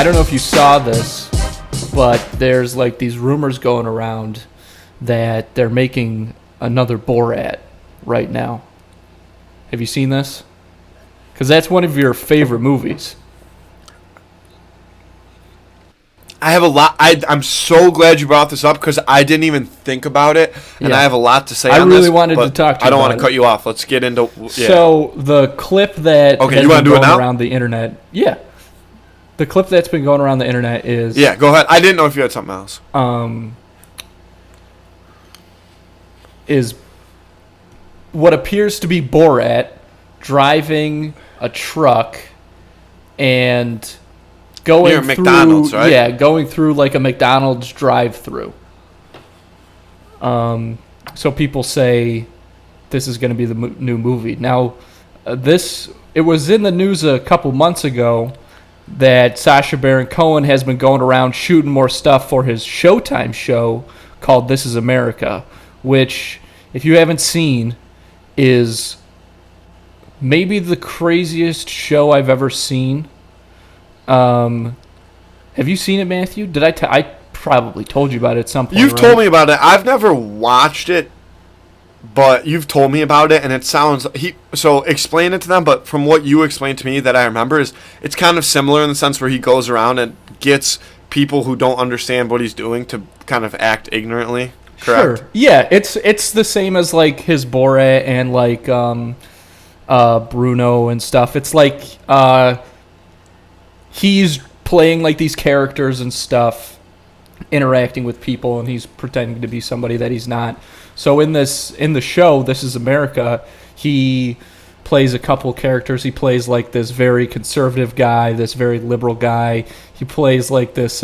I don't know if you saw this, but there's like these rumors going around that they're making another Borat right now. Have you seen this? Because that's one of your favorite movies. I have a lot. I'm so glad you brought this up because I didn't even think about it, and I have a lot to say on this. I really wanted to talk to you. I don't want to cut you off. Let's get into. Yeah. So the clip that has been going around the internet. Yeah. The clip that's been going around the internet is. Yeah, go ahead. I didn't know if you had something else. Is what appears to be Borat driving a truck and going through McDonald's, right? Yeah, going through like a McDonald's drive-through. So people say this is going to be the new movie. Now, it was in the news a couple months ago that Sacha Baron Cohen has been going around shooting more stuff for his Showtime show called This Is America, which, if you haven't seen, is maybe the craziest show I've ever seen. Have you seen it, Matthew? Did I probably told you about it at some point. You've told me about it. I've never watched it, but you've told me about it, and it sounds... So explain it to them, but from what you explained to me that I remember is it's kind of similar in the sense where he goes around and gets people who don't understand what he's doing to kind of act ignorantly, correct? Sure. Yeah, it's the same as like his Borat and like Bruno and stuff. It's like he's playing like these characters and stuff, interacting with people, and he's pretending to be somebody that he's not. So in the show, This Is America, he plays a couple characters. He plays like this very conservative guy, this very liberal guy. He plays like this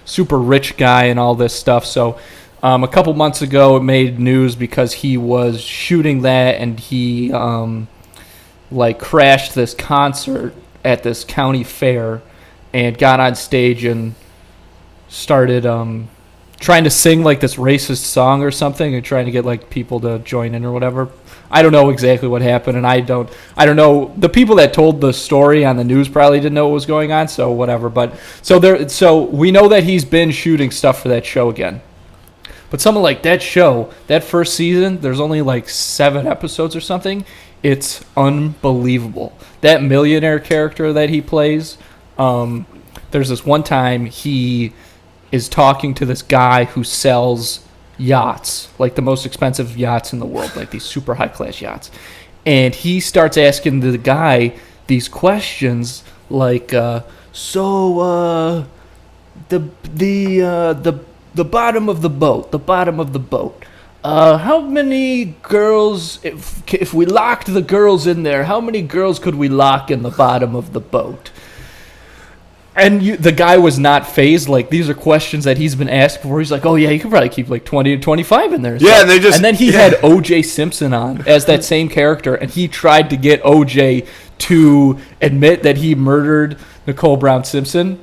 super rich guy and all this stuff. So a couple months ago, it made news because he was shooting that, and he like crashed this concert at this county fair and got on stage and started trying to sing like this racist song or something and trying to get like people to join in or whatever. I don't know exactly what happened, and I don't know. The people that told the story on the news probably didn't know what was going on, so whatever. But so we know that he's been shooting stuff for that show again. But something like that show, that first season, there's only like 7 episodes or something. It's unbelievable. That millionaire character that he plays, there's this one time he is talking to this guy who sells yachts, like the most expensive yachts in the world, like these super high-class yachts. And he starts asking the guy these questions like, the bottom of the boat, how many girls, if we locked the girls in there, how many girls could we lock in the bottom of the boat? And the guy was not fazed. Like, these are questions that he's been asked before. He's like, oh, yeah, you could probably keep like 20 to 25 in there. Yeah, so, and then he had O.J. Simpson on as that same character, and he tried to get O.J. to admit that he murdered Nicole Brown Simpson,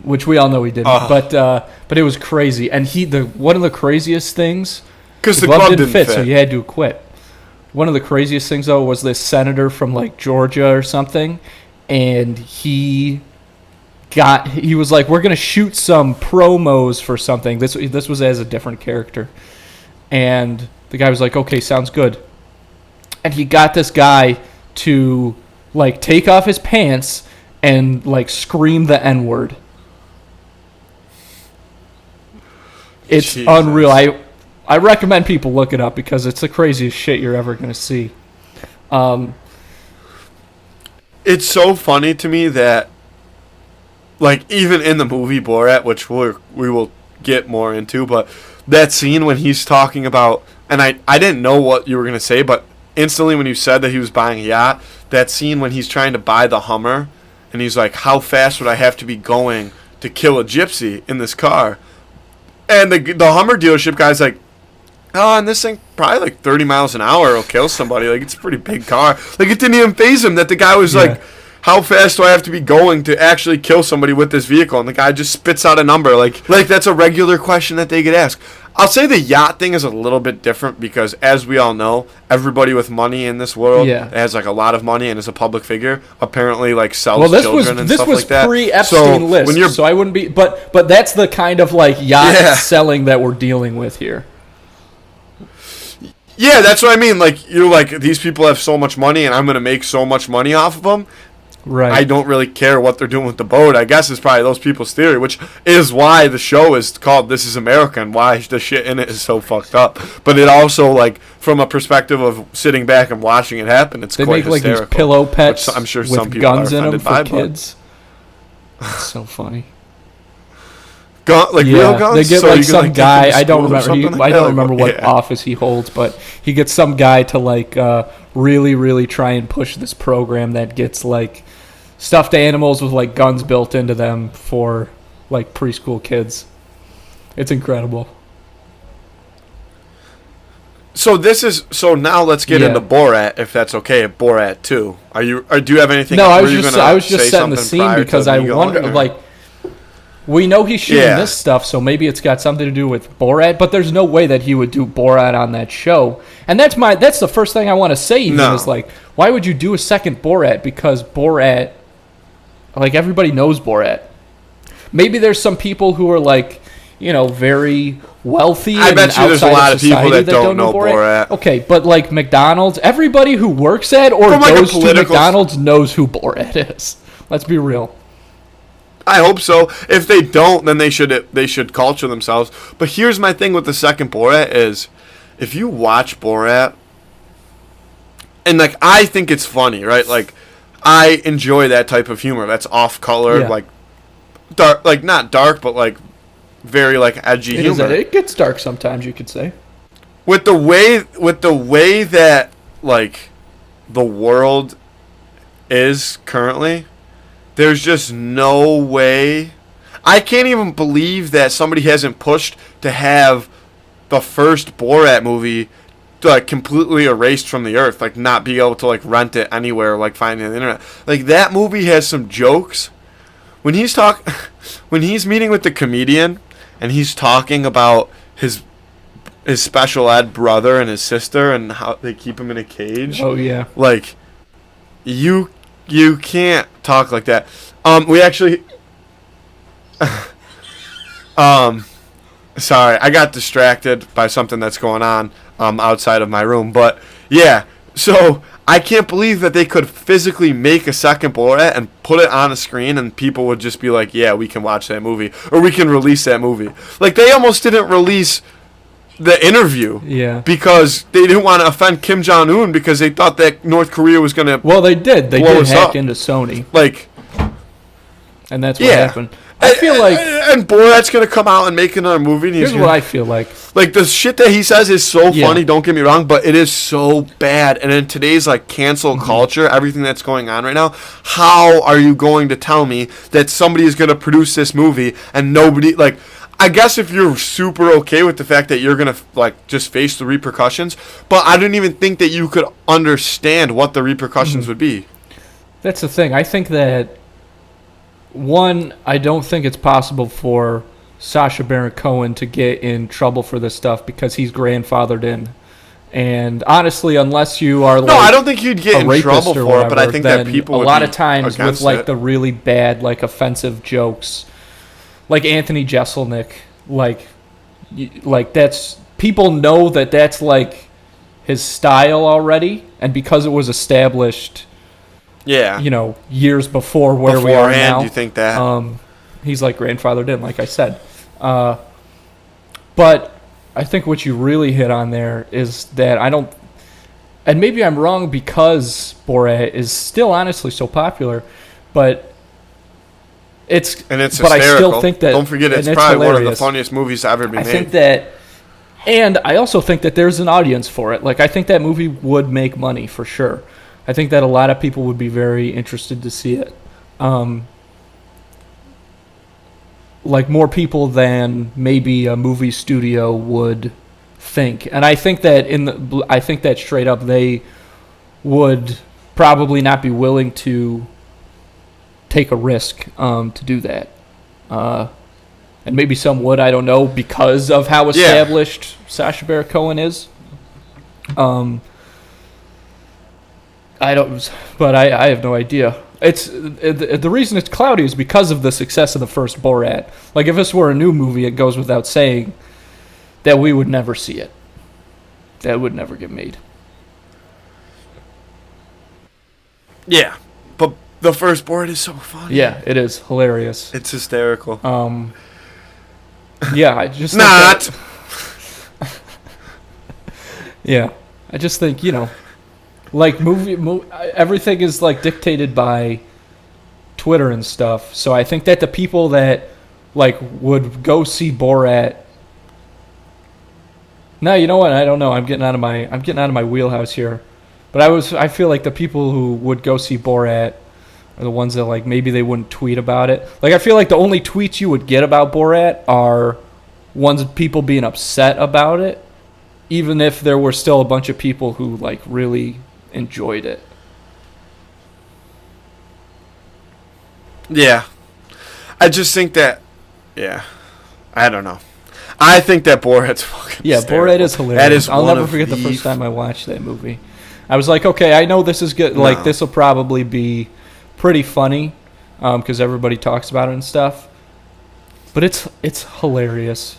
which we all know he didn't. But it was crazy. And one of the craziest things, because the glove didn't fit, so you had to quit. One of the craziest things, though, was this senator from like Georgia or something, and he was like, we're gonna shoot some promos for something. This was as a different character, and the guy was like, okay, sounds good. And he got this guy to like take off his pants and like scream the N-word. It's Jesus. Unreal. I recommend people look it up because it's the craziest shit you're ever gonna see. It's so funny to me that, like, even in the movie Borat, which we will get more into, but that scene when he's talking about, and I didn't know what you were going to say, but instantly when you said that he was buying a yacht, that scene when he's trying to buy the Hummer, and he's like, how fast would I have to be going to kill a gypsy in this car? And the Hummer dealership guy's like, oh, and this thing probably like 30 miles an hour will kill somebody. Like, it's a pretty big car. Like, it didn't even faze him that the guy was like, how fast do I have to be going to actually kill somebody with this vehicle? And the guy just spits out a number. Like that's a regular question that they get asked. I'll say the yacht thing is a little bit different because, as we all know, everybody with money in this world that has like a lot of money and is a public figure apparently like sells children and stuff like that. This was pre-Epstein list, so I wouldn't be. But that's the kind of like yacht selling that we're dealing with here. Yeah, that's what I mean. Like you're like these people have so much money, and I'm gonna make so much money off of them. Right. I don't really care what they're doing with the boat. I guess it's probably those people's theory, which is why the show is called This Is America and why the shit in it is so fucked up. But it also, like, from a perspective of sitting back and watching it happen, it's quite hysterical. They make, like, these pillow pets I'm sure with some people guns are in them for by, kids. It's so funny. Real guns? They get so like some guy. I don't remember. I don't remember what yeah. office he holds, but he gets some guy to like really, really try and push this program that gets like stuffed animals with like guns built into them for like preschool kids. It's incredible. So now let's get into Borat, if that's okay. Borat 2. Do you have anything? No, I was just setting the scene because I wonder like. We know he's shooting this stuff, so maybe it's got something to do with Borat, but there's no way that he would do Borat on that show. And that's the first thing I want to say even is like, why would you do a second Borat? Because Borat, like everybody knows Borat. Maybe there's some people who are like, very wealthy. I bet you there's a lot of people that don't know Borat. Okay, but like McDonald's, everybody who works at or goes to McDonald's knows who Borat is. Let's be real. I hope so. If they don't, then they should culture themselves. But here's my thing with the second Borat is, if you watch Borat, and like I think it's funny, right? Like I enjoy that type of humor. That's off-colored, like dark, like not dark, but like very like edgy humor. It gets dark sometimes, you could say. With the way that like the world is currently. There's just no way. I can't even believe that somebody hasn't pushed to have the first Borat movie like completely erased from the earth, like not be able to like rent it anywhere, like find it on the internet. Like that movie has some jokes. When he's meeting with the comedian and he's talking about his special ed brother and his sister and how they keep him in a cage. Oh yeah. Like you can't talk like that. We actually sorry, I got distracted by something that's going on outside of my room. But yeah, so I can't believe that they could physically make a second Borat and put it on a screen and people would just be like, yeah, we can watch that movie or we can release that movie. Like they almost didn't release the interview because they didn't want to offend Kim Jong-un because they thought that North Korea was going to they did hack into Sony, like, and that's what happened. I feel like and Borat's going to come out and make another movie and here's what I feel like the shit that he says is so funny, don't get me wrong, but it is so bad. And in today's like cancel culture, everything that's going on right now, how are you going to tell me that somebody is going to produce this movie and nobody like I guess if you're super okay with the fact that you're going to like just face the repercussions, but I don't even think that you could understand what the repercussions would be. That's the thing. I think that I don't think it's possible for Sacha Baron Cohen to get in trouble for this stuff because he's grandfathered in. And honestly, unless you are I don't think you'd get in trouble for it, but I think that people would a lot of times with like the really bad like offensive jokes. Like Anthony Jeselnik, like that's people know that that's like his style already, and because it was established, years before where we are now. You think that? He's like grandfathered in, like I said. But I think what you really hit on there is that I don't, and maybe I'm wrong because Borat is still honestly so popular, but. It's hysterical. I still think that don't forget it's probably hilarious. One of the funniest movies ever been made. I think that, and I also think that there's an audience for it. Like I think that movie would make money for sure. I think that a lot of people would be very interested to see it. Like more people than maybe a movie studio would think. And I think that straight up they would probably not be willing to take a risk to do that. and maybe some would, I don't know, because of how established Sacha Baron Cohen is. I don't, but I have no idea. It's the reason it's cloudy is because of the success of the first Borat. Like, if this were a new movie, it goes without saying that we would never see it. That would never get made. Yeah, but the first Borat is so funny. Yeah, it is hilarious. It's hysterical. Yeah, I just Not. Yeah, I just think, like everything is like dictated by Twitter and stuff. So I think that the people that like would go see Borat. No, you know what? I don't know. I'm getting out of my wheelhouse here. But I feel like the people who would go see Borat are the ones that like maybe they wouldn't tweet about it. Like, I feel like the only tweets you would get about Borat are ones of people being upset about it, even if there were still a bunch of people who like really enjoyed it. Yeah. I just think that, yeah, I don't know. I think that Borat's fucking hysterical. Borat is hilarious. I'll never forget the first time I watched that movie. I was like, okay, I know this is good. Like, this will probably be pretty funny because everybody talks about it and stuff. But it's hilarious.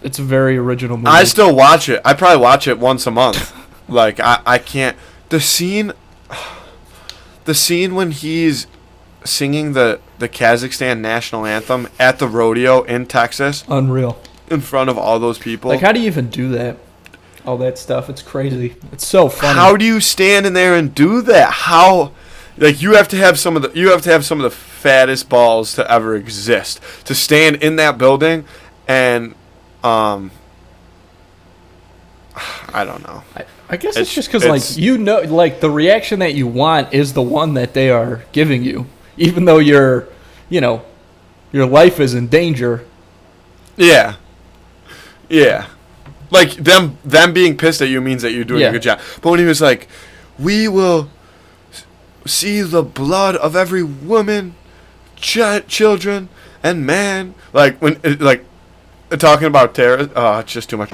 It's a very original movie. I still watch it. I probably watch it once a month. Like, I can't. The scene when he's singing the Kazakhstan national anthem at the rodeo in Texas. Unreal. In front of all those people. Like, how do you even do that? All that stuff. It's crazy. It's so funny. How do you stand in there and do that? How, like, you have to have some of the fattest balls to ever exist to stand in that building and I don't know. I guess it's just because, like, like, the reaction that you want is the one that they are giving you, even though your life is in danger. Yeah. Yeah. Like, them being pissed at you means that you're doing a good job. But when he was like, we will see the blood of every woman, children, and man. Like, when, like, talking about terror, it's just too much.